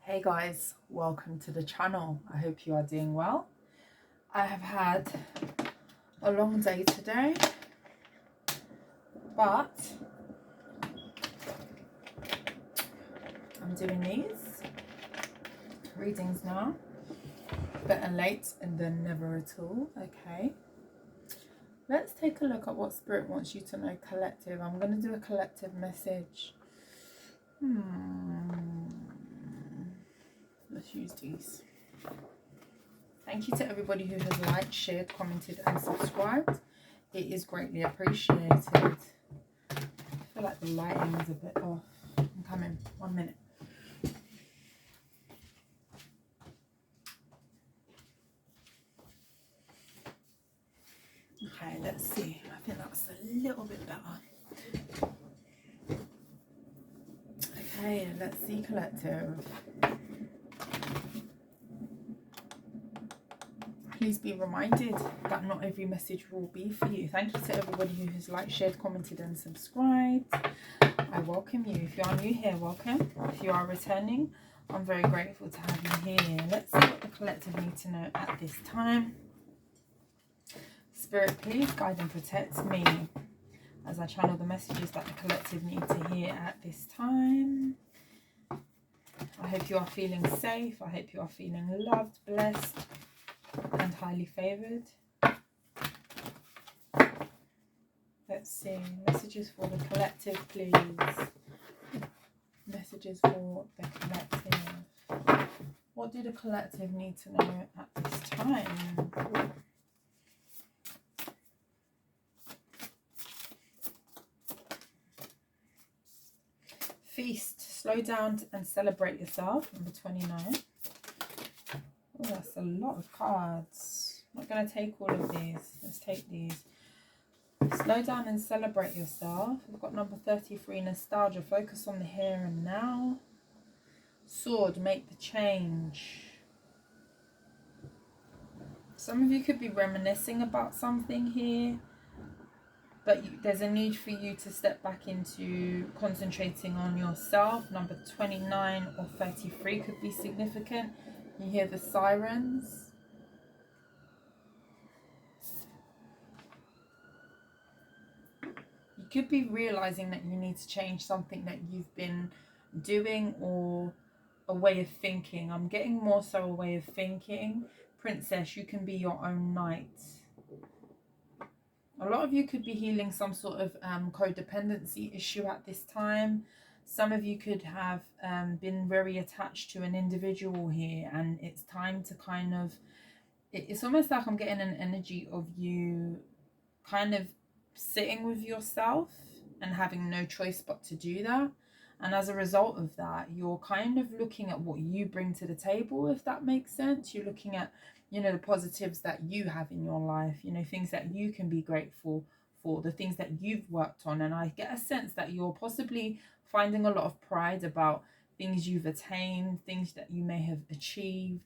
Hey guys, welcome to the channel. I hope you are doing well. I have had a long day today, but I'm doing these readings now. Better late than never at all. Okay, let's take a look at what Spirit wants you to know, collective. I'm going to do a collective message. Let's use these. Thank you to everybody who has liked, shared, commented and subscribed. It is greatly appreciated. I feel like the lighting is a bit off. I'm coming. 1 minute. Okay, let's see. I think that's a little bit better. Okay, let's see, collective. Please be reminded that not every message will be for you. Thank you to everybody who has liked, shared, commented and subscribed. I welcome you. If you are new here, welcome. If you are returning, I'm very grateful to have you here. Let's see what the collective need to know at this time. Spirit, please guide and protect me as I channel the messages that the collective need to hear at this time. I hope you are feeling safe. I hope you are feeling loved, blessed and highly favored. Let's see. Messages for the collective, please. Messages for the collective. What do the collective need to know at this time? Feast. Slow down and celebrate yourself. Number 29. Oh, that's a lot of cards. I'm not going to take all of these. Let's take these. Slow down and celebrate yourself. We've got number 33, nostalgia. Focus on the here and now. Sword, make the change. Some of you could be reminiscing about something here, but there's a need for you to step back into concentrating on yourself. Number 29 or 33 could be significant. You hear the sirens. You could be realizing that you need to change something that you've been doing or a way of thinking. I'm getting more so a way of thinking. Princess, you can be your own knight. A lot of you could be healing some sort of codependency issue at this time. Some of you could have been very attached to an individual here, and it's time to kind of, it's almost like I'm getting an energy of you kind of sitting with yourself and having no choice but to do that. And as a result of that, you're kind of looking at what you bring to the table, if that makes sense. You're looking at, you know, the positives that you have in your life, you know, things that you can be grateful for, the things that you've worked on. And I get a sense that you're possibly finding a lot of pride about things you've attained, things that you may have achieved,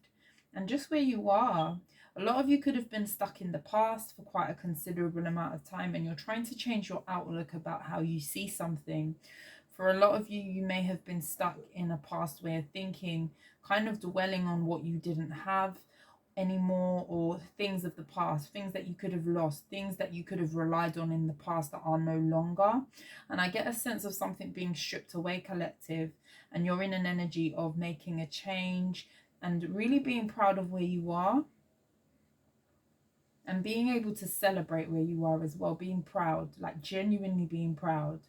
and just where you are. A lot of you could have been stuck in the past for quite a considerable amount of time, and you're trying to change your outlook about how you see something. For a lot of you, you may have been stuck in a past way of thinking, kind of dwelling on what you didn't have anymore, or things of the past, things that you could have lost, things that you could have relied on in the past that are no longer. And I get a sense of something being stripped away, collective, and you're in an energy of making a change and really being proud of where you are. And being able to celebrate where you are as well, being proud, like genuinely being proud.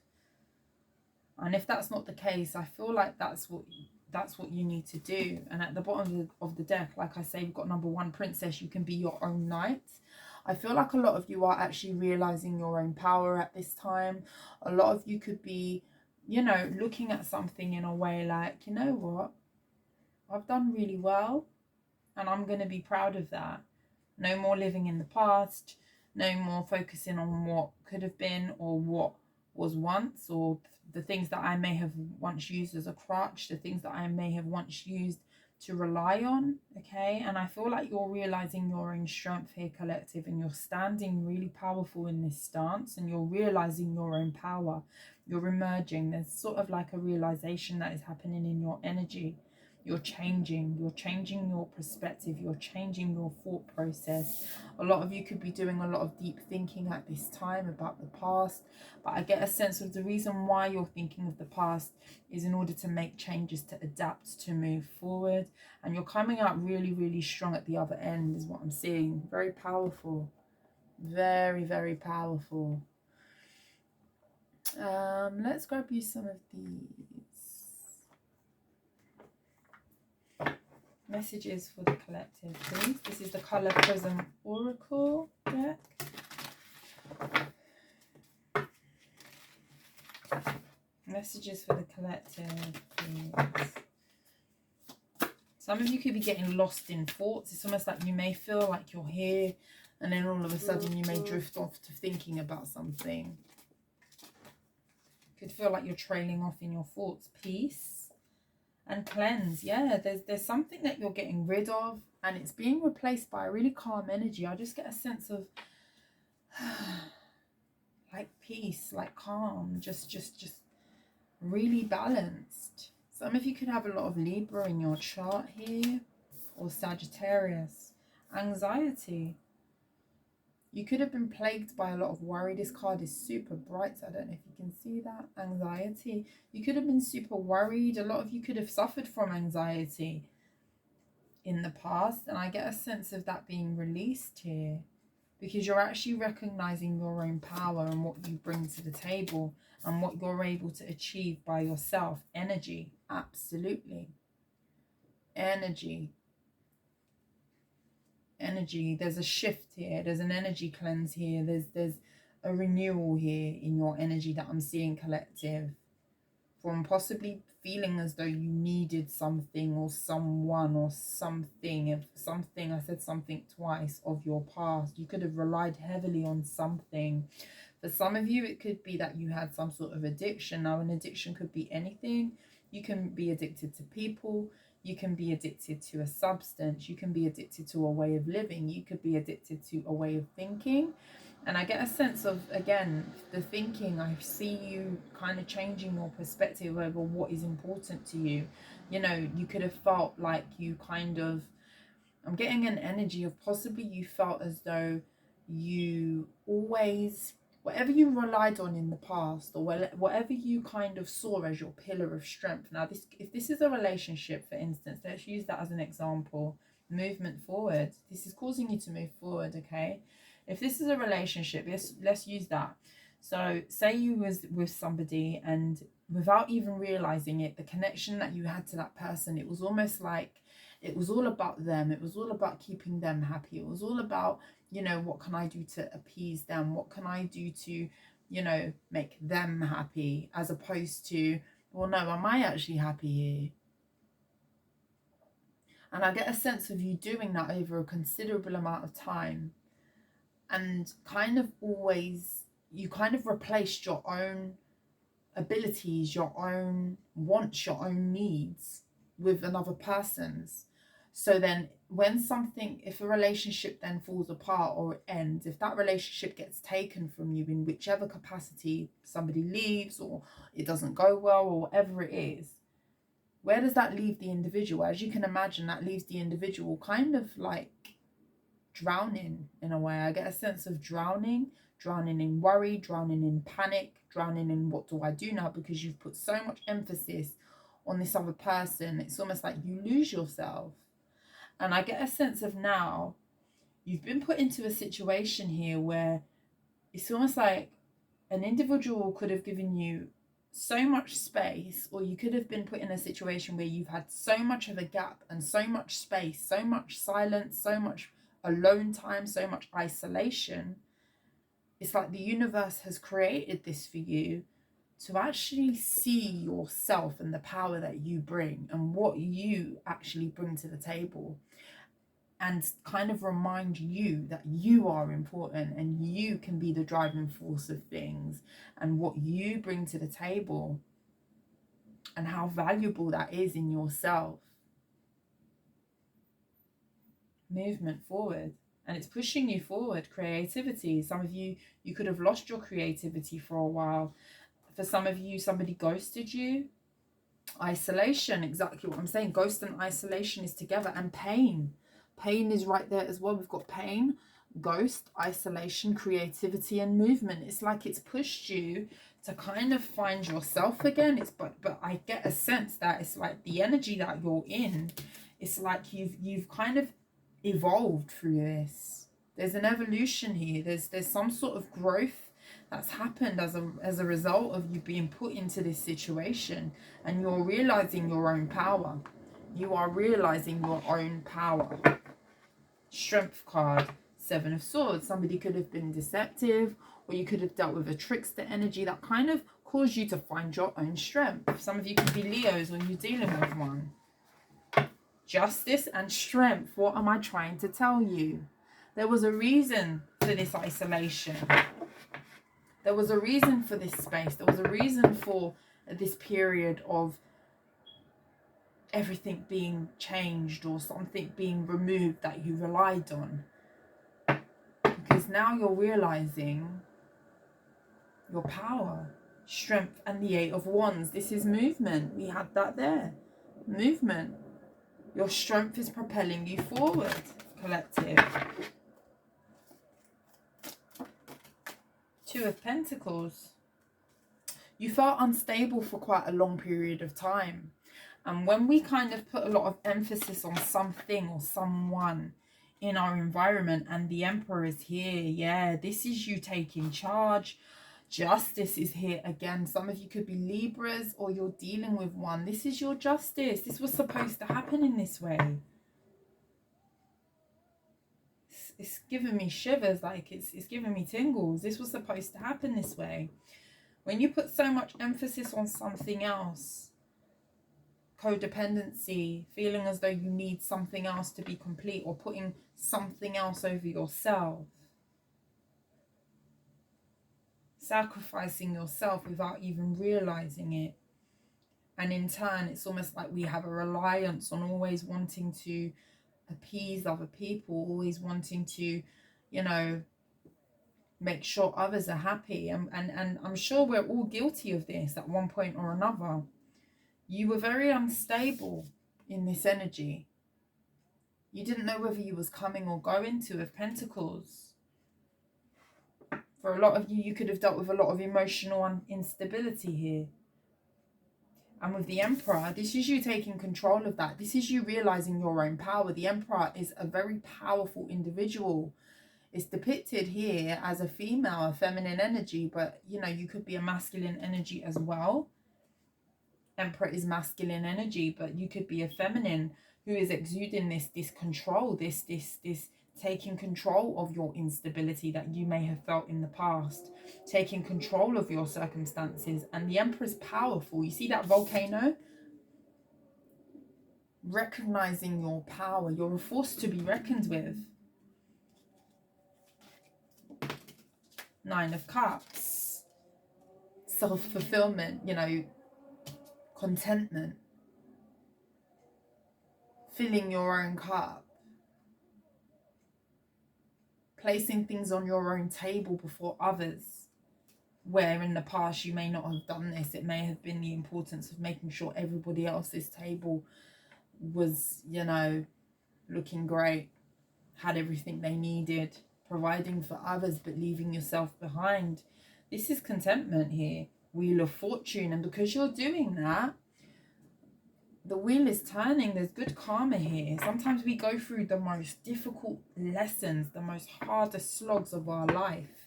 And if that's not the case, I feel like that's what you need to do. And at the bottom of the deck, like I say, we've got number 1, princess. You can be your own knight. I feel like a lot of you are actually realizing your own power at this time. A lot of you could be, you know, looking at something in a way like, you know what, I've done really well and I'm going to be proud of that. No more living in the past, no more focusing on what could have been or what was once, or the things that I may have once used as a crutch, the things that I may have once used to rely on. Okay, and I feel like you're realizing your own strength here, collective, and you're standing really powerful in this stance, and you're realizing your own power. You're emerging. There's sort of like a realization that is happening in your energy. You're changing your perspective, you're changing your thought process. A lot of you could be doing a lot of deep thinking at this time about the past, but I get a sense of the reason why you're thinking of the past is in order to make changes, to adapt, to move forward. And you're coming out really, really strong at the other end is what I'm seeing. Very powerful. Very, very powerful. Let's grab you some of these messages for the collective, please. This is the Color Prism Oracle deck. Messages for the collective, please. Some of you could be getting lost in thoughts. It's almost like you may feel like you're here, and then all of a sudden you may drift off to thinking about something. Could feel like you're trailing off in your thoughts. Peace and cleanse. Yeah, there's something that you're getting rid of, and it's being replaced by a really calm energy. I just get a sense of like peace, like calm, just really balanced. Some of you could have a lot of Libra in your chart here, or Sagittarius. Anxiety. You could have been plagued by a lot of worry. This card is super bright, so I don't know if you can see that. Anxiety. You could have been super worried. A lot of you could have suffered from anxiety in the past, and I get a sense of that being released here, because you're actually recognizing your own power and what you bring to the table and what you're able to achieve by yourself. Energy, absolutely. Energy. There's a shift here, there's an energy cleanse here, there's a renewal here in your energy that I'm seeing, collective, from possibly feeling as though you needed something or someone or something. If something, I said something twice, of your past, you could have relied heavily on something. For some of you, it could be that you had some sort of addiction. Now, an addiction could be anything. You can be addicted to people. You can be addicted to a substance. You can be addicted to a way of living. You could be addicted to a way of thinking. And I get a sense of, again, the thinking. I see you kind of changing your perspective over what is important to you. You know, you could have felt like you kind of, I'm getting an energy of possibly you felt as though you always, whatever you relied on in the past, or whatever you kind of saw as your pillar of strength. Now, if this is a relationship, for instance, let's use that as an example. Movement forward. This is causing you to move forward, okay? If this is a relationship, let's use that. So say you was with somebody, and without even realizing it, the connection that you had to that person, it was almost like it was all about them. It was all about keeping them happy. It was all about, you know, what can I do to appease them? What can I do to, you know, make them happy? As opposed to, well, no, am I actually happy here? And I get a sense of you doing that over a considerable amount of time. And kind of always, you kind of replaced your own abilities, your own wants, your own needs with another person's. So then when something, if a relationship then falls apart or it ends, if that relationship gets taken from you in whichever capacity, somebody leaves or it doesn't go well or whatever it is, where does that leave the individual? As you can imagine, that leaves the individual kind of like drowning in a way. I get a sense of drowning in worry, drowning in panic, drowning in what do I do now, because you've put so much emphasis on this other person. It's almost like you lose yourself. And I get a sense of now you've been put into a situation here where it's almost like an individual could have given you so much space, or you could have been put in a situation where you've had so much of a gap and so much space, so much silence, so much alone time, so much isolation. It's like the universe has created this for you to actually see yourself and the power that you bring and what you actually bring to the table, and kind of remind you that you are important and you can be the driving force of things and what you bring to the table and how valuable that is in yourself. Movement forward. And it's pushing you forward. Creativity. Some of you, you could have lost your creativity for a while. For some of you, somebody ghosted you. Isolation, exactly what I'm saying. Ghost and isolation is together. And pain. Pain is right there as well. We've got pain, ghost, isolation, creativity, and movement. It's like it's pushed you to kind of find yourself again. But I get a sense that it's like the energy that you're in, it's like you've kind of evolved through this. There's an evolution here. There's some sort of growth that's happened as a result of you being put into this situation, and you're realizing your own power. You are realizing your own power. Strength card, 7 of Swords. Somebody could have been deceptive, or you could have dealt with a trickster energy that kind of caused you to find your own strength. Some of you could be Leos, or you're dealing with one. Justice and strength. What am I trying to tell you? There was a reason for this isolation. There was a reason for this space. There was a reason for this period of everything being changed or something being removed that you relied on. Because now you're realizing your power, strength, and the 8 of Wands. This is movement. We had that there. Movement. Your strength is propelling you forward, collective. 2 of Pentacles. You felt unstable for quite a long period of time. And when we kind of put a lot of emphasis on something or someone in our environment, and the Emperor is here, yeah, this is you taking charge. Justice is here again. Some of you could be Libras, or you're dealing with one. This is your justice. This was supposed to happen in this way. It's giving me shivers, like it's giving me tingles. This was supposed to happen this way. When you put so much emphasis on something else, codependency, feeling as though you need something else to be complete, or putting something else over yourself, sacrificing yourself without even realizing it. And in turn, it's almost like we have a reliance on always wanting to appease other people, always wanting to, you know, make sure others are happy. And I'm sure we're all guilty of this at one point or another. You were very unstable in this energy. You didn't know whether you was coming or going. 2 of Pentacles. For a lot of you, you could have dealt with a lot of emotional instability here. And with the Emperor, this is you taking control of that. This is you realizing your own power. The Emperor is a very powerful individual. It's depicted here as a female, a feminine energy, but you know, you could be a masculine energy as well. Emperor is masculine energy, but you could be a feminine who is exuding this control, this taking control of your instability that you may have felt in the past, taking control of your circumstances. And the Emperor is powerful. You see that volcano? Recognizing your power. You're a force to be reckoned with. 9 of Cups. Self-fulfillment, you know, contentment. Filling your own cup. Placing things on your own table before others, where in the past you may not have done this. It may have been the importance of making sure everybody else's table was, you know, looking great, had everything they needed, providing for others, but leaving yourself behind. This is contentment here. Wheel of Fortune. And because you're doing that, the wheel is turning. There's good karma here. Sometimes we go through the most difficult lessons, the most hardest slogs of our life.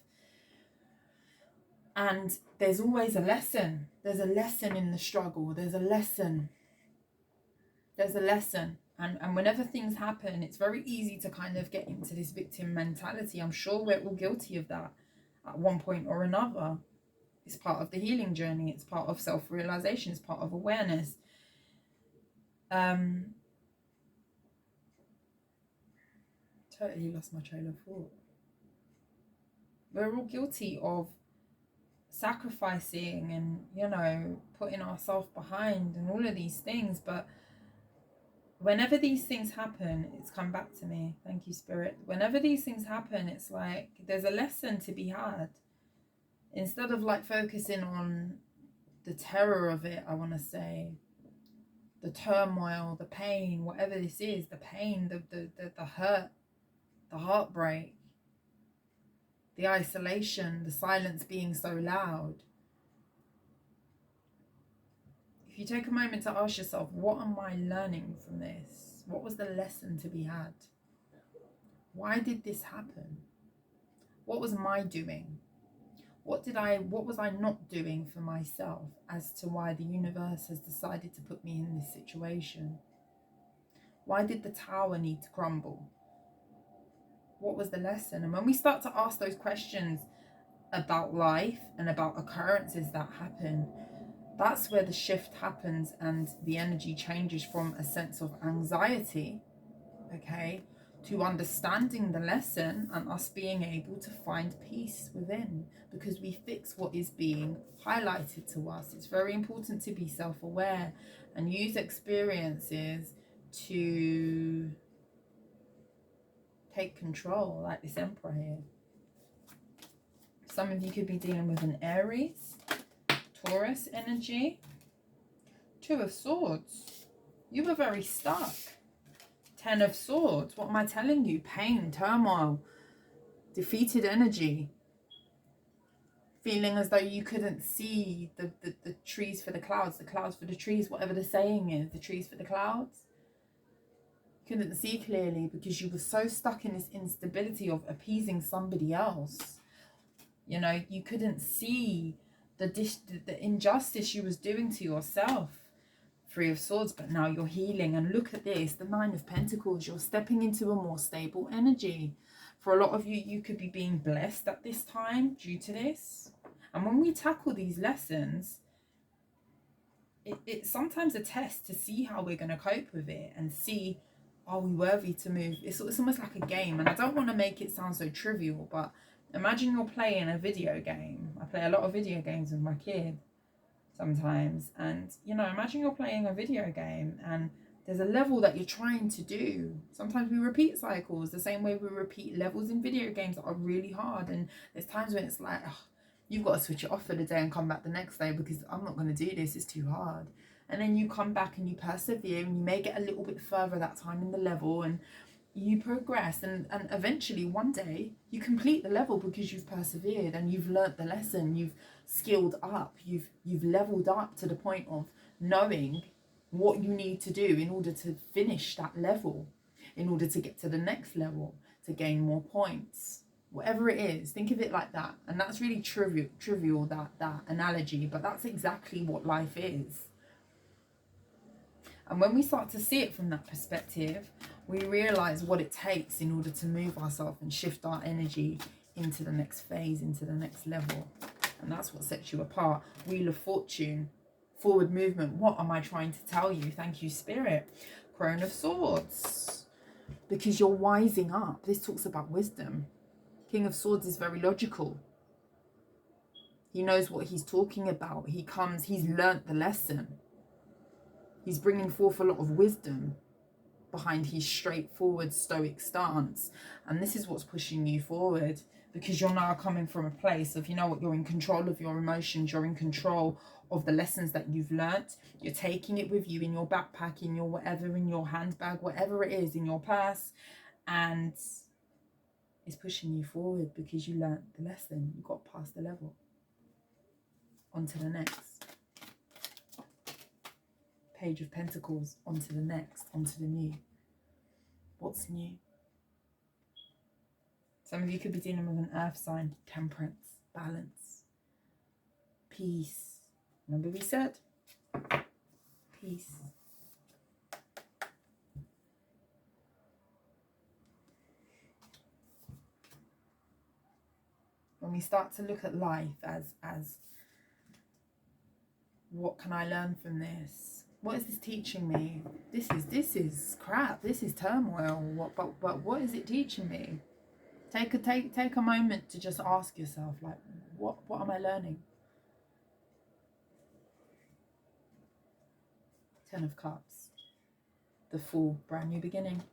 And there's always a lesson. There's a lesson in the struggle. There's a lesson. There's a lesson. And whenever things happen, it's very easy to kind of get into this victim mentality. I'm sure we're all guilty of that at one point or another. It's part of the healing journey. It's part of self-realization. It's part of awareness. Totally lost my trail of thought. We're all guilty of sacrificing and, you know, putting ourselves behind and all of these things. But whenever these things happen, it's come back to me. Thank you, Spirit. Whenever these things happen, it's like there's a lesson to be had. Instead of like focusing on the terror of it, I want to say, the turmoil, the pain, whatever this is, the pain, the hurt, the heartbreak, the isolation, the silence being so loud. If you take a moment to ask yourself, what am I learning from this? What was the lesson to be had? Why did this happen? What was my doing? What was I not doing for myself as to why the universe has decided to put me in this situation? Why did the tower need to crumble? What was the lesson? And when we start to ask those questions about life and about occurrences that happen, that's where the shift happens and the energy changes from a sense of anxiety, okay, to understanding the lesson and us being able to find peace within, because we fix what is being highlighted to us. It's very important to be self-aware and use experiences to take control, like this Emperor here. Some of you could be dealing with an Aries, Taurus energy. Two of Swords. You were very stuck. Ten of Swords. What am I telling you? Pain, turmoil, defeated energy. Feeling as though you couldn't see the trees for the clouds for the trees, whatever the saying is, the trees for the clouds. Couldn't see clearly because you were so stuck in this instability of appeasing somebody else. You know, you couldn't see the injustice you was doing to yourself. Three of Swords, but now you're healing. And look at this, the Nine of Pentacles. You're stepping into a more stable energy. For a lot of you, you could be being blessed at this time due to this. And when we tackle these lessons, it's sometimes a test to see how we're going to cope with it and see, are we worthy to move? It's almost like a game. And I don't want to make it sound so trivial, but imagine you're playing a video game. I play a lot of video games with my kid sometimes. And, you know, imagine you're playing a video game and there's a level that you're trying to do. Sometimes we repeat cycles the same way we repeat levels in video games that are really hard. And there's times when it's like, oh, you've got to switch it off for the day and come back the next day because I'm not going to do this. It's too hard. And then you come back and you persevere and you may get a little bit further that time in the level and you progress and eventually one day you complete the level because you've persevered and you've learnt the lesson, you've skilled up, you've leveled up to the point of knowing what you need to do in order to finish that level, in order to get to the next level, to gain more points. Whatever it is, think of it like that. And that's really trivial that analogy, but that's exactly what life is. And when we start to see it from that perspective, we realize what it takes in order to move ourselves and shift our energy into the next phase, into the next level. And that's what sets you apart. Wheel of Fortune, forward movement. What am I trying to tell you? Thank you, Spirit. Crone of Swords. Because you're wising up. This talks about wisdom. King of Swords is very logical. He knows what he's talking about. He's learnt the lesson. He's bringing forth a lot of wisdom behind his straightforward stoic stance. And this is what's pushing you forward, because you're now coming from a place of, you know what, you're in control of your emotions. You're in control of the lessons that you've learnt. You're taking it with you in your backpack, in your whatever, in your handbag, whatever it is, in your purse. And it's pushing you forward because you learnt the lesson. You got past the level. On to the next. Page of Pentacles, onto the next, onto the new. What's new? Some of you could be dealing with an earth sign. Temperance, balance, peace. Remember we said peace. When we start to look at life as what can I learn from this? What is this teaching me? This is crap. This is turmoil. But what is it teaching me? Take a moment to just ask yourself, like, what am I learning? Ten of Cups. The Fool, brand new beginning.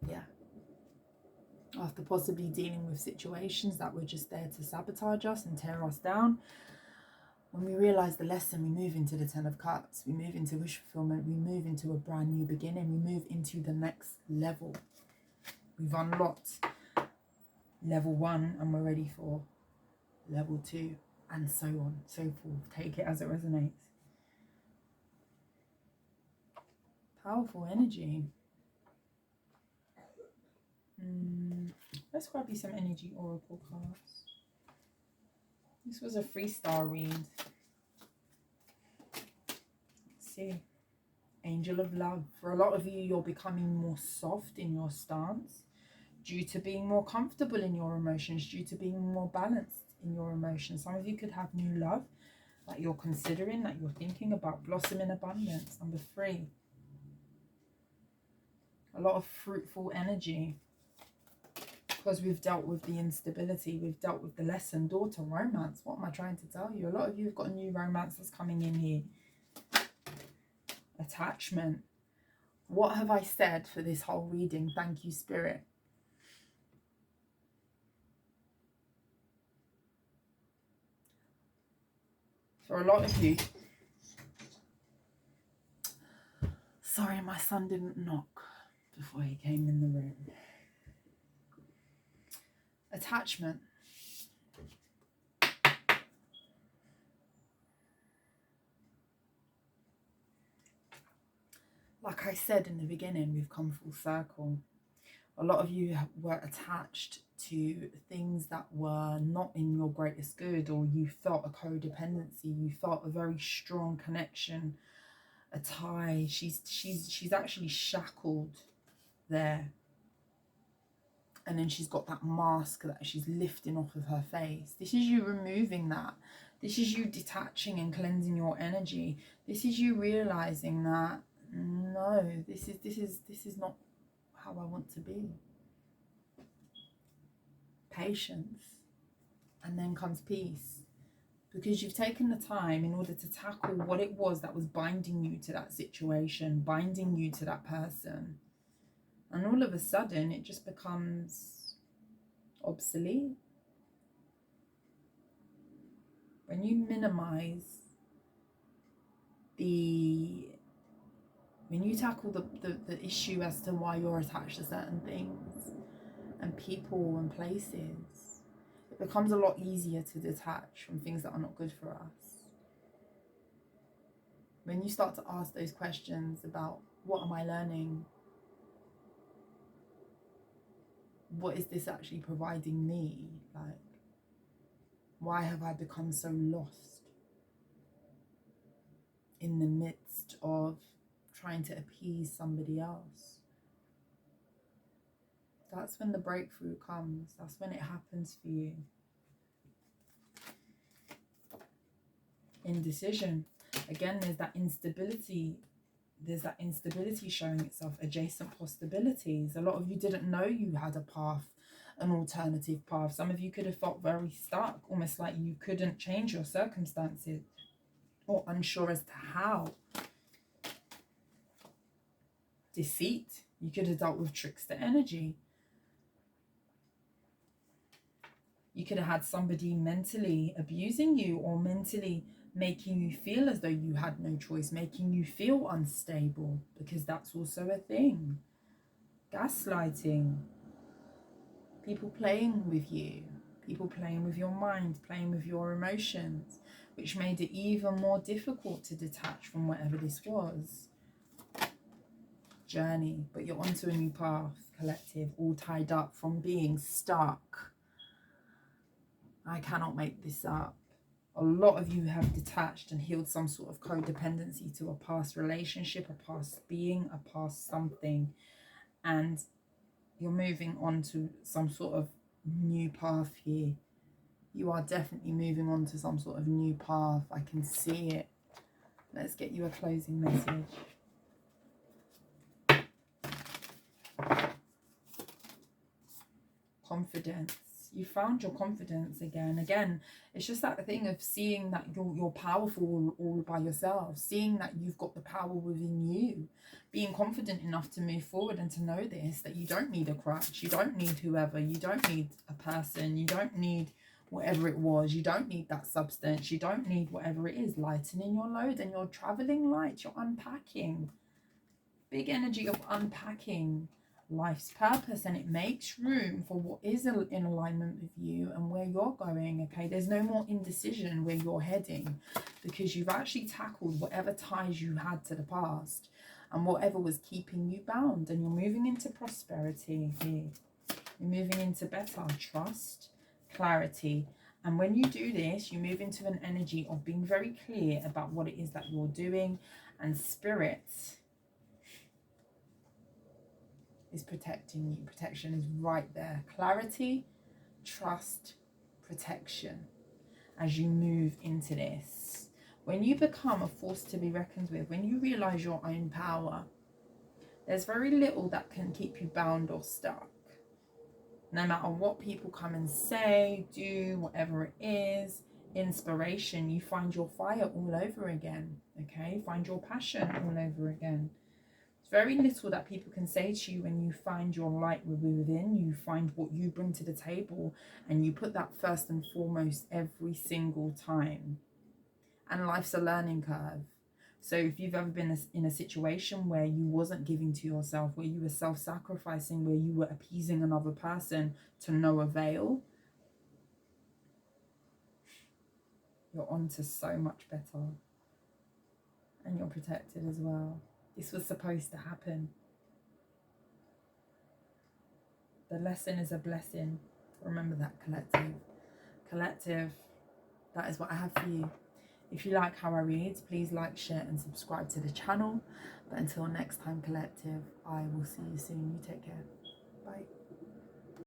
Yeah. After possibly dealing with situations that were just there to sabotage us and tear us down, When we realize the lesson, we move into the 10 of Cups. We move into wish fulfillment. We move into a brand new beginning. We move into the next level. We've unlocked level 1 and we're ready for level 2 and so on, so forth. Take it as it resonates. Powerful energy. Let's grab you some energy oracle cards. This was a freestyle read. Let's see. Angel of love. For a lot of you, you're becoming more soft in your stance due to being more comfortable in your emotions, due to being more balanced in your emotions. Some of you could have new love that you're considering, that you're thinking about. Blossom in abundance. Number 3. A lot of fruitful energy. Because we've dealt with the instability, we've dealt with the lesson. Daughter, romance. What am I trying to tell you? A lot of you have got a new romance that's coming in here. Attachment. What have I said for this whole reading? Thank you, Spirit. For a lot of you, sorry, my son didn't knock before he came in the room. Attachment. Like I said in the beginning, we've come full circle. A lot of you were attached to things that were not in your greatest good, or you felt a codependency, you felt a very strong connection, a tie. She's actually shackled there. And then she's got that mask that she's lifting off of her face. This is you removing that. This is you detaching and cleansing your energy. This is you realizing that no, this is not how I want to be. Patience. And then comes peace. Because you've taken the time in order to tackle what it was that was binding you to that situation, binding you to that person. And all of a sudden, it just becomes obsolete. When you minimize when you tackle the issue as to why you're attached to certain things and people and places, it becomes a lot easier to detach from things that are not good for us. When you start to ask those questions about, what am I learning? What is this actually providing me? Like, why have I become so lost in the midst of trying to appease somebody else? That's when the breakthrough comes. That's when it happens for you. Indecision. Again, there's that instability. There's that instability showing itself. Adjacent possibilities. A lot of you didn't know you had a path, an alternative path. Some of you could have felt very stuck, almost like you couldn't change your circumstances, or unsure as to how. Deceit. You could have dealt with trickster energy. You could have had somebody mentally abusing you, or mentally making you feel as though you had no choice, making you feel unstable, because that's also a thing. Gaslighting. People playing with you. People playing with your mind, playing with your emotions, which made it even more difficult to detach from whatever this was. Journey. But you're onto a new path, collective, all tied up from being stuck. I cannot make this up. A lot of you have detached and healed some sort of codependency to a past relationship, a past being, a past something. And you're moving on to some sort of new path here. You are definitely moving on to some sort of new path. I can see it. Let's get you a closing message. Confidence. You found your confidence again. Again, it's just that thing of seeing that you're powerful all by yourself, seeing that you've got the power within you, being confident enough to move forward and to know this, that you don't need a crutch, you don't need whoever, you don't need a person, you don't need whatever it was. You don't need that substance. You don't need whatever it is. Lightening your load, and you're traveling light. You're unpacking. Big energy of unpacking life's purpose, and it makes room for what is in alignment with you and where you're going. Okay, there's no more indecision where you're heading, because you've actually tackled whatever ties you had to the past and whatever was keeping you bound, and you're moving into prosperity here. You're moving into better trust, clarity. And when you do this, you move into an energy of being very clear about what it is that you're doing, and spirit is protecting you. Protection is right there. Clarity, trust, protection as you move into this. When you become a force to be reckoned with, when you realize your own power, there's very little that can keep you bound or stuck. No matter what people come and say, do, whatever it is, inspiration, you find your fire all over again. Okay, find your passion all over again. Very little that people can say to you when you find your light within, you find what you bring to the table, and you put that first and foremost every single time. And life's a learning curve. So if you've ever been in a situation where you wasn't giving to yourself, where you were self-sacrificing, where you were appeasing another person to no avail, you're on to so much better. And you're protected as well. This was supposed to happen. The lesson is a blessing. Remember that, collective. Collective, that is what I have for you. If you like how I read, please like, share and subscribe to the channel. But until next time, collective, I will see you soon. You take care. Bye.